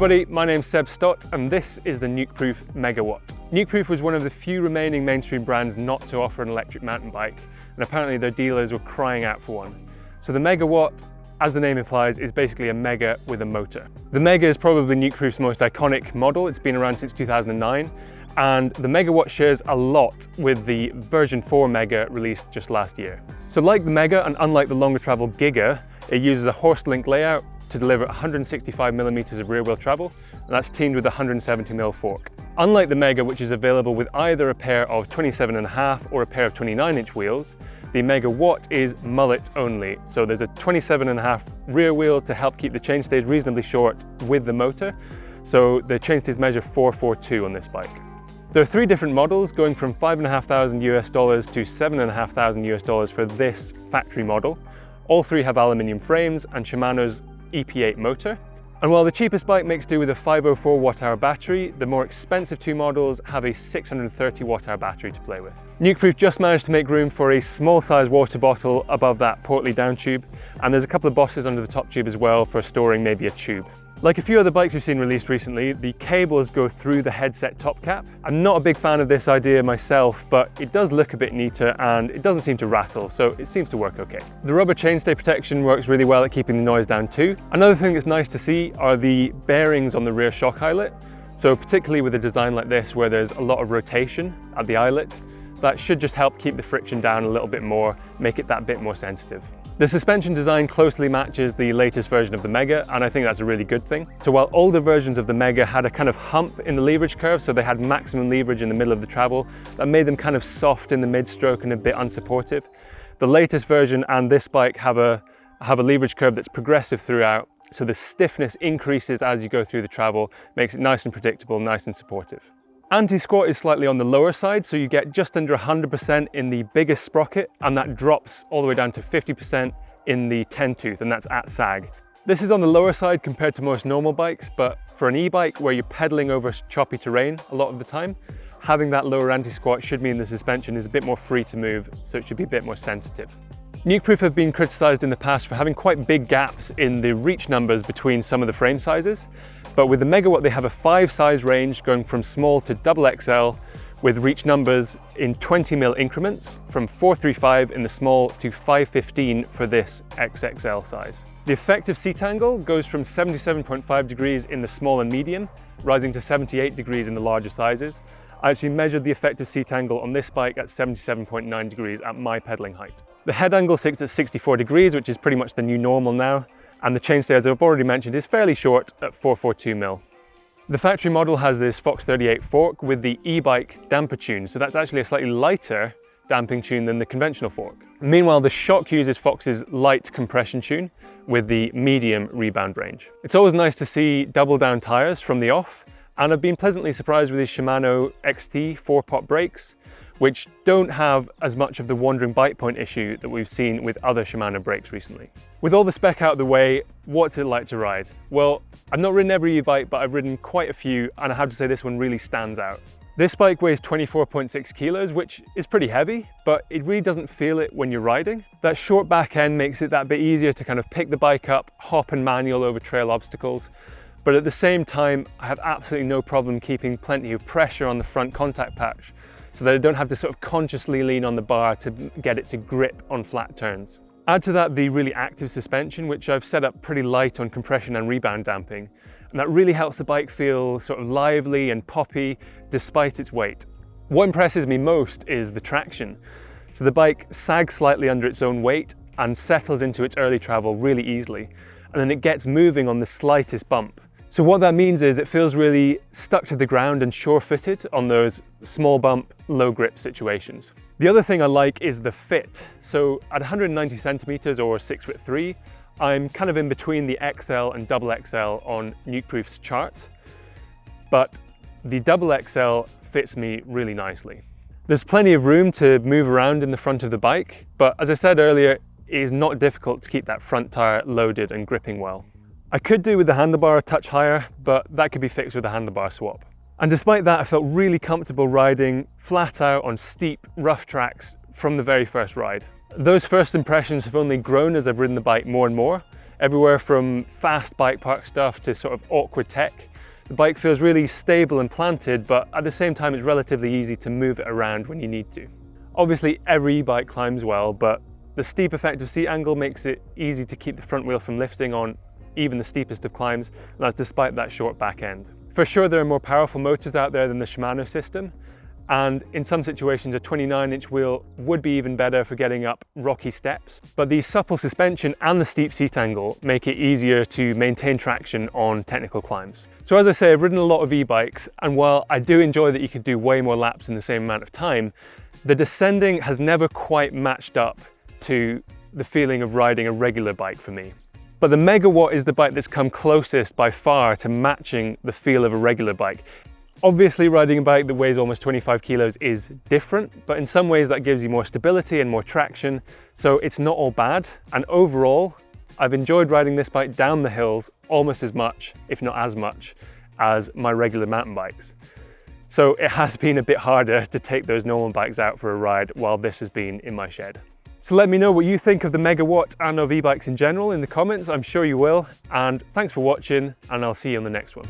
everybody, my name's Seb Stott and this is the Nukeproof Megawatt. Nukeproof was one of the few remaining mainstream brands not to offer an electric mountain bike, and apparently their dealers were crying out for one. So the Megawatt, as the name implies, is basically a Mega with a motor. The Mega is probably Nukeproof's most iconic model. It's been around since 2009, and the Megawatt shares a lot with the version 4 Mega released just last year. So like the Mega, and unlike the longer travel Giga, it uses a horse-link layout to deliver 165mm of rear wheel travel, and that's teamed with a 170mm fork. Unlike the Mega, which is available with either a pair of 27.5 or a pair of 29-inch wheels, the Megawatt is mullet only. So there's a 27.5 rear wheel to help keep the chainstays reasonably short with the motor. So the chainstays measure 442 on this bike. There are 3 different models, going from $5,500 US to $7,500 US for this factory model. All 3 have aluminium frames and Shimano's EP8 motor. And while the cheapest bike makes do with a 504 watt-hour battery, the more expensive 2 models have a 630 watt-hour battery to play with. Nukeproof just managed to make room for a small size water bottle above that portly down tube, and there's a couple of bosses under the top tube as well for storing maybe a tube. Like a few other bikes we've seen released recently, the cables go through the headset top cap. I'm not a big fan of this idea myself, but it does look a bit neater and it doesn't seem to rattle, so it seems to work okay. The rubber chainstay protection works really well at keeping the noise down too. Another thing that's nice to see are the bearings on the rear shock eyelet. So particularly with a design like this where there's a lot of rotation at the eyelet, that should just help keep the friction down a little bit more, make it that bit more sensitive. The suspension design closely matches the latest version of the Mega, and I think that's a really good thing. So while older versions of the Mega had a kind of hump in the leverage curve, so they had maximum leverage in the middle of the travel, that made them kind of soft in the mid-stroke and a bit unsupportive. The latest version and this bike have a leverage curve that's progressive throughout, so the stiffness increases as you go through the travel, makes it nice and predictable, nice and supportive. Anti-squat is slightly on the lower side, so you get just under 100% in the biggest sprocket, and that drops all the way down to 50% in the 10 tooth, and that's at sag. This is on the lower side compared to most normal bikes, but for an e-bike where you're pedaling over choppy terrain a lot of the time, having that lower anti-squat should mean the suspension is a bit more free to move, so it should be a bit more sensitive. Nukeproof have been criticised in the past for having quite big gaps in the reach numbers between some of the frame sizes. But with the Megawatt, they have a 5 size range going from small to XXL with reach numbers in 20mm increments from 435 in the small to 515 for this XXL size. The effective seat angle goes from 77.5 degrees in the small and medium, rising to 78 degrees in the larger sizes. I actually measured the effective seat angle on this bike at 77.9 degrees at my pedaling height. The head angle sits at 64 degrees, which is pretty much the new normal now. And the chainstay, as I've already mentioned, is fairly short at 442mm. The factory model has this Fox 38 fork with the e-bike damper tune, so that's actually a slightly lighter damping tune than the conventional fork. Meanwhile, the shock uses Fox's light compression tune with the medium rebound range. It's always nice to see double down tyres from the off, and I've been pleasantly surprised with these Shimano XT 4-pot brakes, which don't have as much of the wandering bite point issue that we've seen with other Shimano brakes recently. With all the spec out of the way, what's it like to ride? Well, I've not ridden every e-bike, but I've ridden quite a few, and I have to say this one really stands out. This bike weighs 24.6 kilos, which is pretty heavy, but it really doesn't feel it when you're riding. That short back end makes it that bit easier to kind of pick the bike up, hop and manual over trail obstacles. But at the same time, I have absolutely no problem keeping plenty of pressure on the front contact patch, so that I don't have to sort of consciously lean on the bar to get it to grip on flat turns. Add to that the really active suspension, which I've set up pretty light on compression and rebound damping, and that really helps the bike feel sort of lively and poppy despite its weight. What impresses me most is the traction. So the bike sags slightly under its own weight and settles into its early travel really easily, and then it gets moving on the slightest bump. So what that means is it feels really stuck to the ground and sure-footed on those small bump, low grip situations. The other thing I like is the fit. So at 190 centimeters or 6'3", I'm kind of in between the XL and XXL on Nukeproof's chart, but the XXL fits me really nicely. There's plenty of room to move around in the front of the bike, but as I said earlier, it is not difficult to keep that front tire loaded and gripping well. I could do with the handlebar a touch higher, but that could be fixed with a handlebar swap. And despite that, I felt really comfortable riding flat out on steep, rough tracks from the very first ride. Those first impressions have only grown as I've ridden the bike more and more, everywhere from fast bike park stuff to sort of awkward tech. The bike feels really stable and planted, but at the same time it's relatively easy to move it around when you need to. Obviously every e-bike climbs well, but the steep effective seat angle makes it easy to keep the front wheel from lifting on even the steepest of climbs, and that's despite that short back end. For sure there are more powerful motors out there than the Shimano system, and in some situations a 29-inch wheel would be even better for getting up rocky steps. But the supple suspension and the steep seat angle make it easier to maintain traction on technical climbs. So as I say, I've ridden a lot of e-bikes, and while I do enjoy that you could do way more laps in the same amount of time, the descending has never quite matched up to the feeling of riding a regular bike for me. But the Megawatt is the bike that's come closest by far to matching the feel of a regular bike. Obviously riding a bike that weighs almost 25 kilos is different, but in some ways that gives you more stability and more traction, so it's not all bad. And overall, I've enjoyed riding this bike down the hills almost as much, if not as much, as my regular mountain bikes. So it has been a bit harder to take those normal bikes out for a ride while this has been in my shed. So let me know what you think of the Megawatt and of e-bikes in general in the comments, I'm sure you will. And thanks for watching, and I'll see you on the next one.